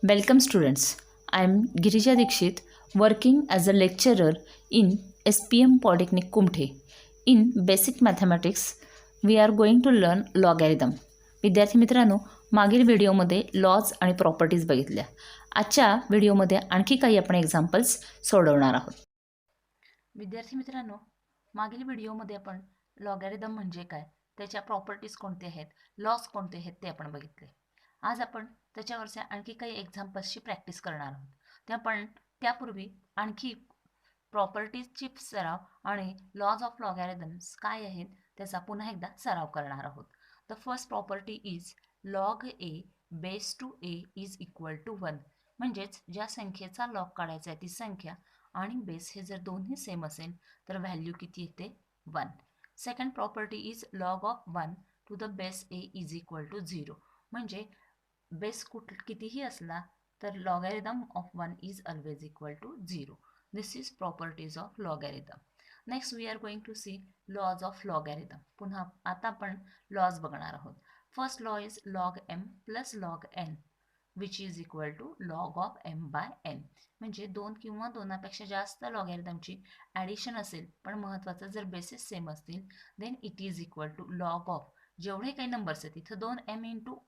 Welcome students. I am Girija Dikshit working as a lecturer in SPM Polytechnic Kumte. In basic mathematics we are going to learn logarithm. विद्यार्थी मित्रांनो, मागील व्हिडिओमध्ये lodge आणि properties बघितल्या. आजच्या व्हिडिओमध्ये आणखी काही आपण एक्झाम्पल्स सोडवणार आहोत. विद्यार्थी मित्रांनो, मागील व्हिडिओमध्ये आपण लॉगॅरिथम म्हणजे काय, त्याच्या प्रॉपर्टीज कोणते आहेत, लॉज कोणते आहेत ते आपण बघितले. आज आपण त्याच्यावरच्या आणखी काही एक्झाम्पल्सची प्रॅक्टिस करणार आहोत. त्यापूर्वी आणखी प्रॉपर्टीजची सराव आणि लॉज ऑफ लॉगॅरिथम्स काय आहेत त्याचा पुन्हा एकदा सराव करणार आहोत. The first property is log a base to a is equal to 1. म्हणजेच ज्या संख्येचा लॉग काढायचा आहे ती संख्या आणि बेस हे जर दोन्ही सेम असेल तर व्हॅल्यू किती येते? 1. Second property is log of 1 to the base a is equal to 0. म्हणजे बेस कितीही असला तर logarithm of 1 is always equal to 0. This is properties of logarithm. Next we are going to see laws of logarithm. पुन्हा आता आपण laws बघणार आहोत. First law is log m plus log n which is equal to log of m by n. म्हणजे दोन किंवा दोनापेक्षा जास्त लॉगॅरिथमची addition असेल पण महत्त्वाचं जर बेसिस सेम असतील then it is equal to log of जेवढे काही नंबर्स आहेत तिथं 2 एम इंटू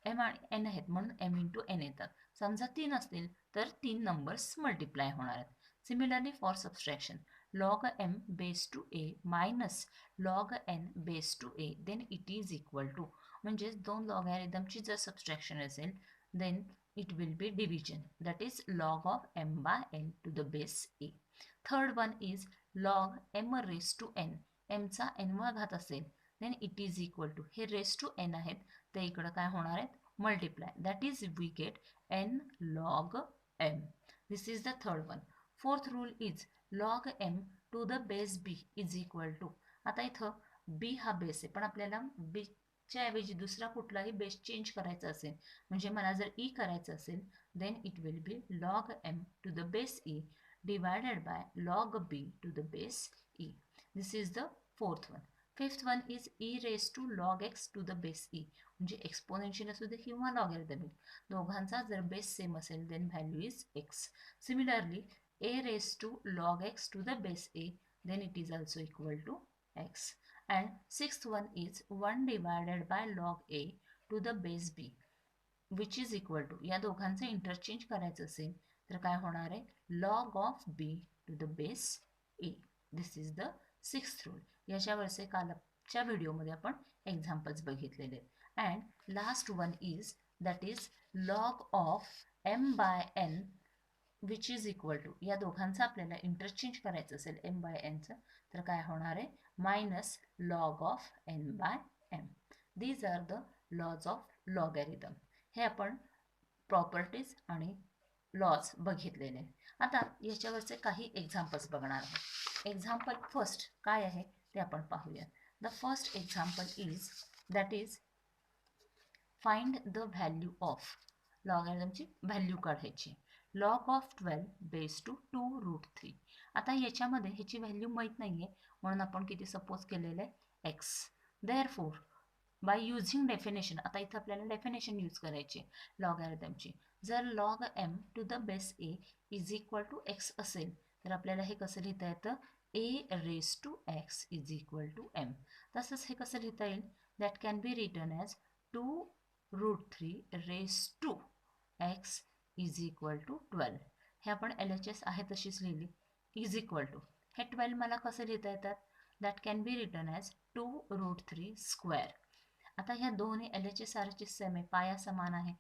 एम आणि एन आहेत म्हणून एम इंटू एन येतात. समजा 3 असतील तर 3 नंबर्स मल्टिप्लाय होणार आहेत. Similarly for subtraction log m base to a minus log n base to a then it is equal to. म्हणजेच दोन लॉगॅरिथमची जर सबस्ट्रॅक्शन असेल then it will be division, that is log of m by n to the base a. Third one is log m raised to n. m चा n वा घात असेल then it is equal to हे raised to n आहेत ते इकडं काय होणार आहेत multiply, that is we get n log m. This is the third one. Fourth rule is log m to the base b is equal to. आता इथं b हा बेस आहे पण आपल्याला b च्या ऐवजी दुसरा कुठलाही बेस चेंज करायचा असेल म्हणजे मला जर ई करायचं असेल then it will be log m to the base e divided by log b to the base e. This is the fourth one. Fifth one is e raise to log x to the base e. म्हणजे exponential असू दे किंवा logarithmic दोघांचा जर base same असेल then value is x. Similarly a raise to log x to the base a then it is also equal to x. And sixth one is 1 divided by log a to the base b which is equal to. या दोघांचे interchange करायचं असेल तर काय होणार आहे log of b to the base a. This is the sixth rule. याच्यावरचे कालच्या व्हिडिओमध्ये आपण एक्झाम्पल्स बघितलेले आहेत. And last one is that is log of m by n which is equal to. या दोघांचं आपल्याला इंटरचेंज करायचं असेल एम बाय एनचं तर काय होणार आहे minus log of n by m. These are the laws of logarithm. हे आपण प्रॉपर्टीज आणि लॉज बघितलेले. आता याच्यावरचे काही एक्झाम्पल्स बघणार आहोत. एक्झाम्पल फर्स्ट काय आहे ते आपण पाहूया. The first example is that is find the value of. लॉगॅरिथमची व्हॅल्यू काढायची. Log of 12 base to 2 root 3. आता याच्यामध्ये ह्याची व्हॅल्यू माहीत नाही आहे म्हणून आपण किती सपोज केलेलं आहे x. Therefore by using definition. आता इथं आपल्याला डेफिनेशन यूज करायची लॉगॅरिथमची. जर log m to the base a is equal to x असेल तर आपल्याला हे कसं लिहिता येतं a raise to x is equal to m. तसंच हे कसं लिहिता येईल that can be return as 2 root 3 raise to x is equal to 12. हे आपण एल एच एस आहे तशीच लिहिली इज इक्वल टू. हे 12 मला कसं लिहिता येतात that can be return as 2 root 3 square. आता ह्या दोन्ही L H S R H S same आहे, पाया समान आहे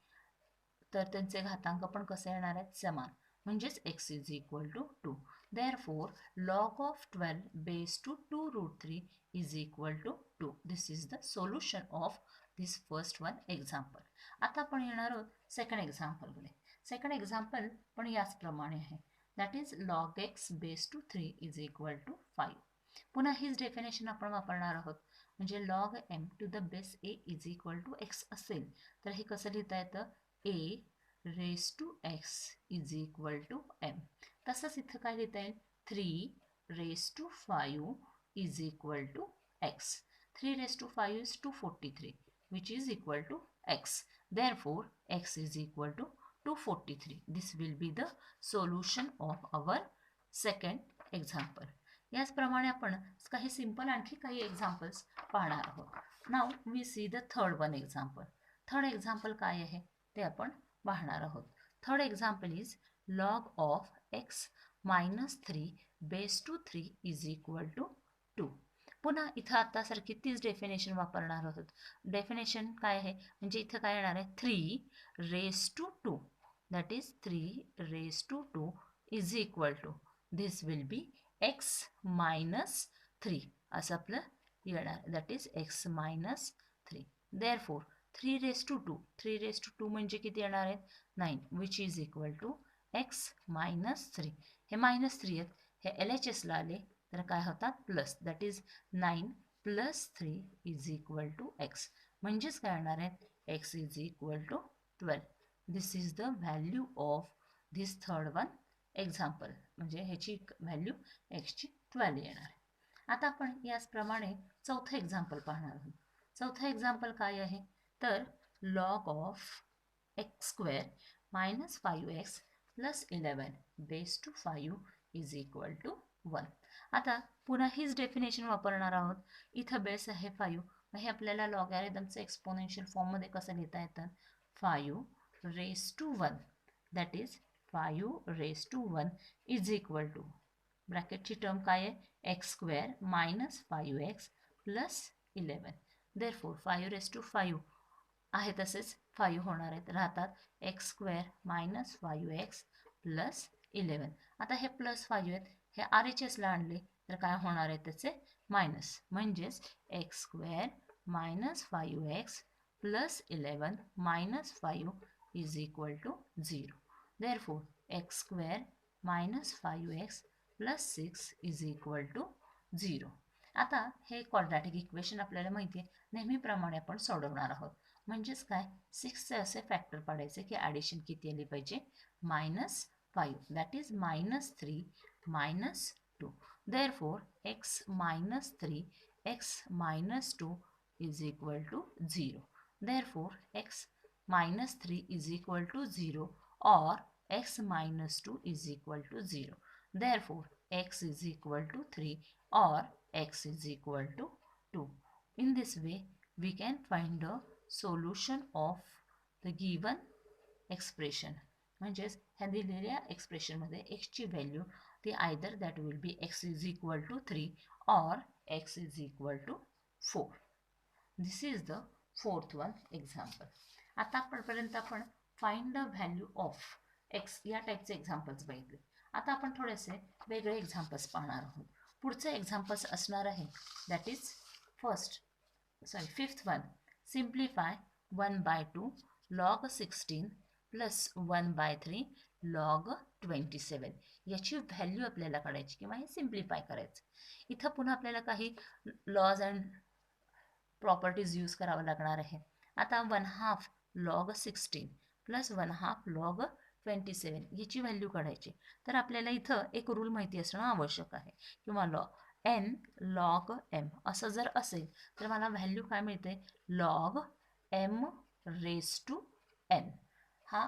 तर त्यांचे घातांक पण कसे येणार आहेत समान म्हणजेच x is equal to 2. Therefore log of 12 base to 2 root 3 is equal to 2. This is the solution of this first one example. आता आपण येणार आहोत सेकंड एक्झाम्पलकडे. सेकंड एक्झाम्पल पण याचप्रमाणे आहे that is log x base two 3 is equal to 5. पुन्हा हीच definition आपण वापरणार आहोत. म्हणजे log m to the base a is equal to x असेल तर हे कसं लिहिता येतं a raise to x is equal to m. तसंच इथं काय लिहिता येईल 3 raise to 5 is equal to x. 3 raise to 5 is 243 which is equal to x. Therefore, x is equal to 243. This will be the solution of our second example. याचप्रमाणे आपण काही simple आणखी काही एक्झाम्पल्स पाहणार आहोत. Now we see the third one example. Third example काय आहे ते आपण पाहणार आहोत. Third example is log of x minus 3 base to 3 is equal to 2. पुन्हा इथं आतासारखी तीच डेफिनेशन वापरणार आहोत. डेफिनेशन काय आहे म्हणजे इथं काय येणार आहे 3 raised to 2, that is 3 raised to 2 is equal to this will be x minus 3 असं आपलं येणार, that is x minus 3. Therefore 3 raised to 2, 3 raised to 2 म्हणजे किती येणार आहेत 9, which is equal to x minus 3. हे -3 आहेत, हे LHSला आले तर काय होतात plus, that is 9 plus 3 is equal to x. म्हणजेच काय येणार आहे x is equal to 12. This is the value of this third one example. म्हणजे ह्याची व्हॅल्यू एक्सची 12 येणार आहे. आता आपण याचप्रमाणे चौथं एक्झाम्पल पाहणार आहोत. चौथं एक्झाम्पल काय आहे तर log of x square minus 5x plus 11 base to 5 is equal to 1. आता पुन्हा हीच डेफिनेशन वापरणार आहोत. इथं बेस आहे 5, मग हे आपल्याला लॉगॅरिथमचं एक्सपोनेन्शियल फॉर्ममध्ये कसं लिहिता येतं 5 raise to 1, that is 5 raise to 1 is equal to ब्रॅकेटची टर्म काय आहे x square minus 5x plus 11. Therefore 5 raise to 5 आहे तसेच 5 होणार आहेत, राहतात x square minus 5x plus 11. आता हे प्लस 5 आहेत, हे RHSला आणले तर काय होणार आहे त्याचे मायनस, म्हणजेच x square minus 5x plus 11 minus 5 is equal to 0. Therefore x square minus 5x plus 6 is equal to 0. आता हे क्वाड्रॅटिक इक्वेशन आपल्याला माहिती आहे, नेहमीप्रमाणे आपण सोडवणार आहोत. म्हणजेच काय 6चे असे फॅक्टर पाडायचे की ॲडिशन किती आली पाहिजे -5, that is -3 -2. Therefore x -3 x -2 is equal to 0. Therefore x -3 is equal to 0 or x -2 is equal to 0. Therefore, x is equal to 3 or x is equal to 2. In this way, we can find the solution of the given expression. म्हणजेच ह्या दिलेल्या एक्सप्रेशनमध्ये xची value ती either that will be x is equal to 3 or x is equal to 4. This is the fourth one example. आता आतापर्यंत आपण find the value of x या टाईपचे एक्झाम्पल्स बघितले. आता आपण थोडेसे वेगळे एक्झाम्पल्स पाहणार आहोत. पुढचे एक्झाम्पल्स असणार आहे that is fifth one simplify 1/2 log 16 plus 1/3 log 27. याची व्हॅल्यू आपल्याला काढायची किंवा हे सिम्प्लिफाय करायचं. इथं पुन्हा आपल्याला काही लॉज अँड प्रॉपर्टीज यूज करावं लागणार आहे. आता 1/2 log 16 प्लस 1/2 log 27 याची व्हॅल्यू काढायची. तर आपल्याला इथं एक रूल माहिती असणं आवश्यक आहे किंवा n log m असं जर असेल तर मला व्हॅल्यू काय मिळते log m raise to n. हा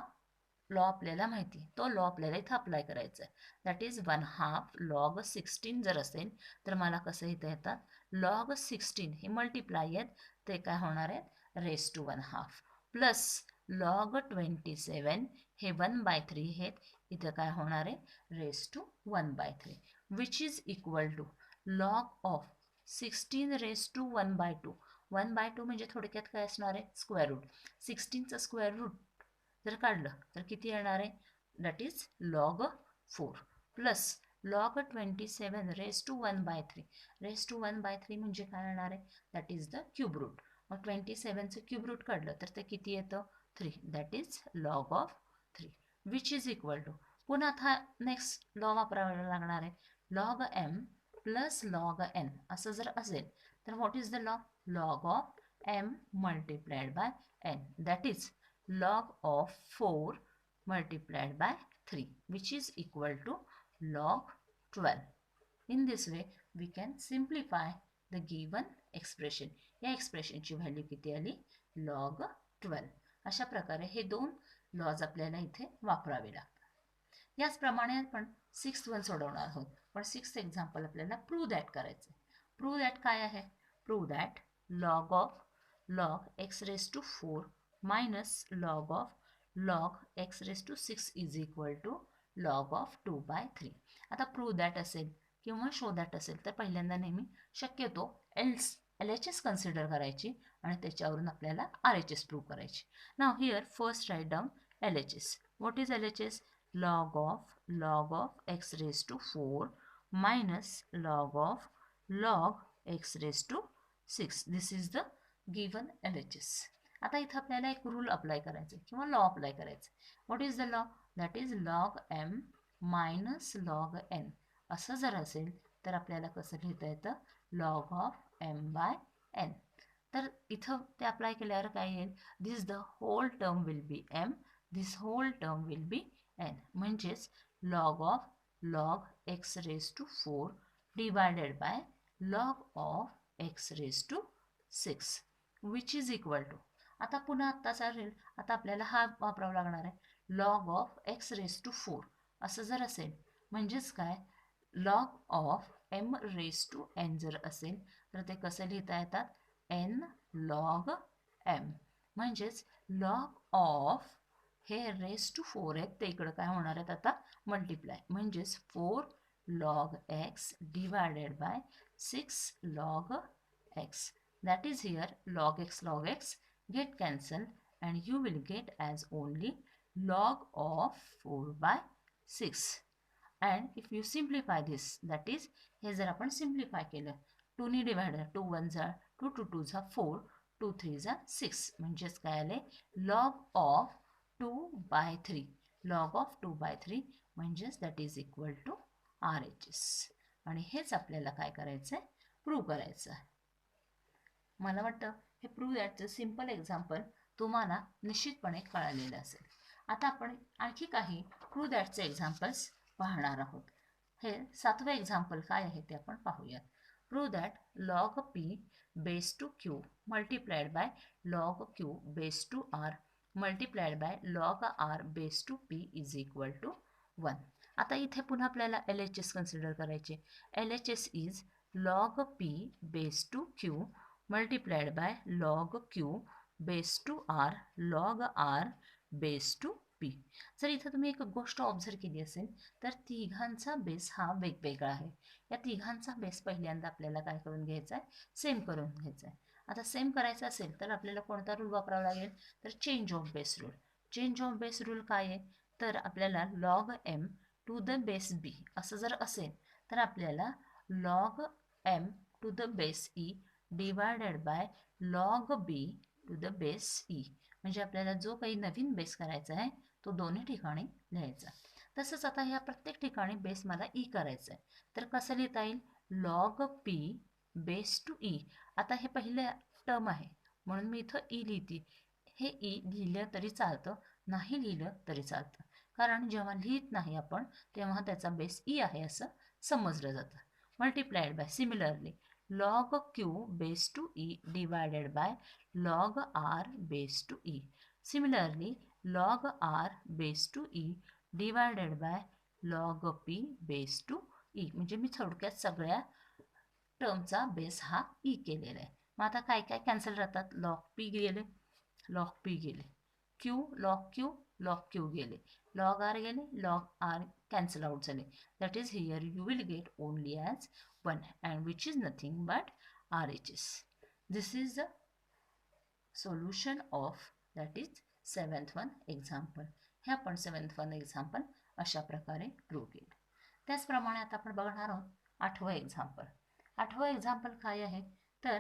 लॉ आपल्याला माहिती आहे, तो लॉ आपल्याला इथं अप्लाय करायचा आहे. दॅट इज 1/2 log 16 जर असेल तर मला कसं इथं येतात log 16 हे मल्टिप्लाय आहेत ते काय होणार आहेत रेस टू 1/2 प्लस log 27 हे 1/3 आहेत, इथं काय होणार आहे raise to 1/3 which is equal to log of 16 raise to 1/2. 1/2 म्हणजे थोडक्यात काय असणार आहे स्क्वेअर रूट. 16चं स्क्वेअर रूट जर काढलं तर किती येणार आहे that is log 4 plus log 27 raise to 1/3. Raise to 1/3 म्हणजे काय येणार आहे that is the cube root. मग 27चं क्यूब रूट काढलं तर ते किती येतं 3, that is log of 3 which is equal to पुन्हा आता नेक्स्ट लॉ वापरावा लागणार आहे log m plus log n असं जर असेल तर what is the law log of m multiplied by n, that is log of 4 multiplied by 3 which is equal to log 12. In this way we can simplify the given expression. या एक्सप्रेशनची value किती आली log 12. अशा प्रकारे हे दोन lodge आपल्याला इथे वापरावे लागतात. याचप्रमाणे आपण 6th वन सोडवणार आहोत. पण 6th एक्झाम्पल आपल्याला प्रूव्ह दॅट करायचं आहे. प्रूव्ह दॅट काय आहे? Prove that log x raised to 4 minus log x raised to 6 is equal to log of 2 by 3. आता प्रूव्ह दॅट असेल किंवा शो दॅट असेल तर पहिल्यांदा नेहमी शक्यतो LHS कन्सिडर करायची आणि त्याच्यावरून आपल्याला RHS प्रूव्ह करायची. Now here first write down LHS. What is LHS? log of x raised to 4 minus log x raised to 6. This is the given LHS. आता इथं आपल्याला एक रूल अप्लाय करायचं किंवा लॉ अप्लाय करायचं. What is the law? That is log m minus log n. असं जर असेल तर आपल्याला कसं लिहिता येतं? log of m by n. तर इथं ते अप्लाय केल्यावर काय येईल? This the whole term will be m, this whole term will be n. म्हणजेच log x raised to 4 divided by log of x raised to 6 which is equal to. आता पुन्हा आत्ताचा रेल आता आपल्याला हा वापरावा लागणार आहे. log of x raised to 4 असं जर असेल म्हणजेच काय? log of m raised to n जर असेल तर ते कसं लिहिता येतात? n log m. म्हणजेच log of हे रेस टू 4 आहेत ते इकडं काय होणार आहेत आता? मल्टिप्लाय. म्हणजेच 4 log x divided by 6 log x. That is here log x get cancelled and you will get as only log of 4 by 6. And if you simplify this, that is हे जर आपण सिम्प्लिफाय केलं 2 ने divider 2 1 जा 2 2 2 जा 4 2 3 जा 6 म्हणजेच काय आले? log of 2 by 3. log of 2 by 3 म्हणजेच that is equal to RHS. आणि हेच आपल्याला काय करायचं आहे? प्रूव्ह करायचं आहे. मला वाटतं हे प्रूव्ह दॅटचं सिम्पल एक्झाम्पल तुम्हाला निश्चितपणे कळालेलं असेल. आता आपण आणखी काही प्रूव्ह दॅटचे एक्झाम्पल्स पाहणार आहोत. हे 7वे एक्झाम्पल काय आहे ते आपण पाहूयात. Prove that log p base to q multiplied by log q base to r multiplied by log r base to p is equal to 1. आता इथे पुन्हा आपल्याला LHS कन्सिडर करायचे. LHS is log p base to q multiplied by log q base to r log r base to p. जर इथं तुम्ही एक गोष्ट ऑब्झर्व केली असेल तर तिघांचा बेस हा वेगवेगळा आहे. या तिघांचा बेस पहिल्यांदा आपल्याला काय करून घ्यायचा आहे? सेम करून घ्यायचा आहे. आता सेम करायचं असेल तर आपल्याला कोणता रूल वापरावा लागेल? तर change of base rule. Change of base rule काय आहे? तर आपल्याला log m to the base b असं जर असेल तर आपल्याला log m to the base e divided by log b to the base e. म्हणजे आपल्याला जो काही नवीन बेस करायचा आहे तो दोन्ही ठिकाणी लिहायचा. तसंच आता ह्या प्रत्येक ठिकाणी बेस मला ई करायचं आहे तर कसं लिहिता येईल? log p base to e. आता हे पहिलं टर्म आहे म्हणून मी इथं ई लिहिते. हे ई लिहिलं तरी चालतं, नाही लिहिलं तरी चालतं, कारण जेव्हा लिहित नाही आपण तेव्हा त्याचा बेस ई आहे असं समजलं जातं. Multiplied by similarly log q base to e divided by log r base to e. Similarly log r base to e divided by log p base to e. म्हणजे मी थोडक्यात सगळ्या टर्मचा बेस हा E केलेला आहे. मग आता काय काय कॅन्सल राहतात? log p गेले, log p गेले, log q गेले, log r गेले, log r कॅन्सल आउट झाले. That is here you will get only as 1 and which is nothing but RHS. This is the solution of that is 7th one example. हे आपण 7th one example अशा प्रकारे prove केलं. त्याचप्रमाणे आता आपण बघणार आहोत 8वं एक्झाम्पल. 8वं एक्झाम्पल काय आहे? तर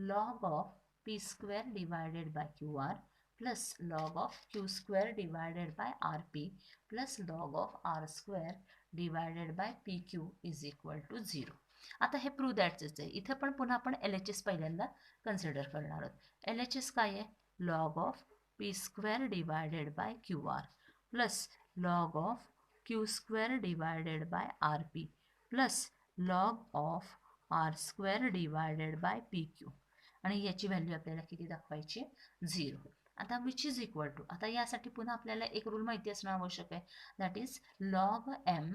log of p square divided by QR plus log of q square divided by RP plus log of r square divided by PQ is equal to 0. आता हे प्रूव्ह दॅटच आहे. इथे पण पुन्हा आपण LHS पहिल्यांदा कन्सिडर करणार आहोत. LHS काय आहे? log of p square divided by QR plus log of q square divided by RP plus log of r square divided by PQ. आणि याची व्हॅल्यू आपल्याला किती दाखवायची? 0. आता विच इज इक्वल टू, आता यासाठी पुन्हा आपल्याला एक रूल माहिती असणं आवश्यक आहे, that is log m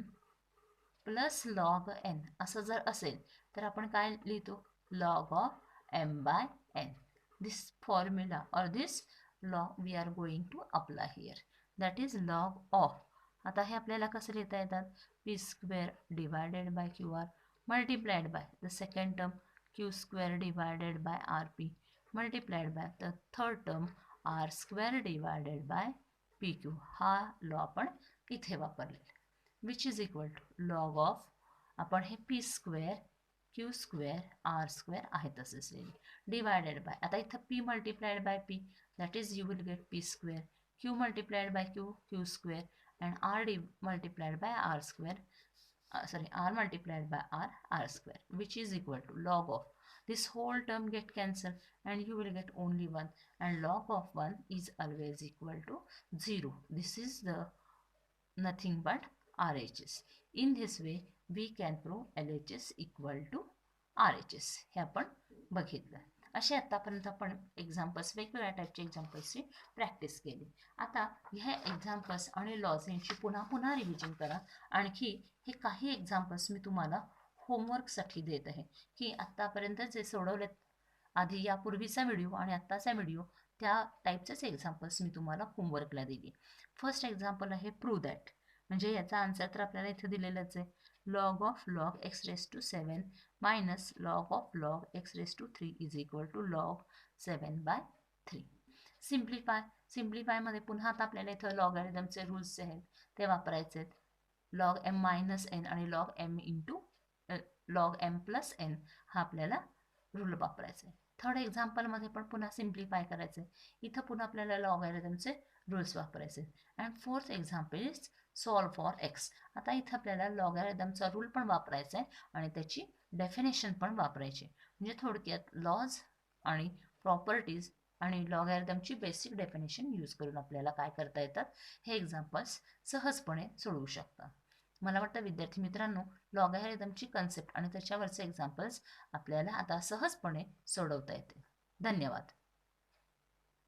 plus log n असं जर असेल तर आपण काय लिहितो, log of m by n. This formula और this law we are going to apply here, that is log of. आता हे आपल्याला कसं लिहिता येतात, p square divided by q r multiplied by the second term q square divided by r p multiplied by the third term r square divided by P q. हा law आपण इथे वापरलेला, which is equal to log of, आपण हे p square q square r square आहे तसेच लिहिले, divided by, आता इथं p multiplied by p that is you will get p square, q multiplied by q q square and r multiplied by r square, r multiplied by r square, which is equal to log of, this whole term get cancelled and you will get only 1, and log of 1 is always equal to 0. This is the nothing but RHS. In this way we can prove LHS equal to RHS. हे आपण बघितलं. असे आतापर्यंत आपण examples, वेगवेगळ्या टाईपचे एक्झाम्पल्सची practice केली. आता ह्या एक्झाम्पल्स आणि लॉज यांची पुन्हा पुन्हा रिव्हिजन करा. आणखी हे काही एक्झाम्पल्स मी तुम्हाला होमवर्कसाठी देत आहे, की आत्तापर्यंत जे सोडवलेत, आधी यापूर्वीचा व्हिडिओ आणि आत्ताचा व्हिडिओ, त्या टाईपचेच एक्झाम्पल्स मी तुम्हाला होमवर्कला दिली. फर्स्ट एक्झाम्पल आहे प्रूव्ह दॅट, म्हणजे याचा आन्सर तर आपल्याला इथे दिलेलंच आहे, log of log x raise to 7 minus log of log x raise to 3 is equal to log 7/3. सिम्प्लिफायमध्ये पुन्हा आता आपल्याला इथं लॉगॅरिथमचे रूल्स जे आहेत ते वापरायचे आहेत. लॉग एम मायनस एन आणि log m into log m plus n हा आपल्याला रूल वापरायचा आहे. थर्ड एक्झाम्पलमध्ये पण पुन्हा सिम्प्लिफाय करायचं आहे, इथं पुन्हा आपल्याला लॉगॅरिथमचे रूल्स वापरायचे आहेत. And fourth example is solve for x. आता इथं आपल्याला लॉगॅरिथमचा रूल पण वापरायचा आहे आणि त्याची डेफिनेशन पण वापरायची, म्हणजे थोडक्यात लॉज आणि प्रॉपर्टीज आणि लॉगॅरिथमची बेसिक डेफिनेशन यूज करून आपल्याला काय करता येतात, हे एक्झाम्पल्स सहजपणे सोडवू शकता. मला वाटतं विद्यार्थी मित्रांनो, लॉगॅरिथमची कन्सेप्ट आणि त्याच्यावरचे एक्झाम्पल्स आपल्याला आता सहजपणे सोडवता येते. धन्यवाद.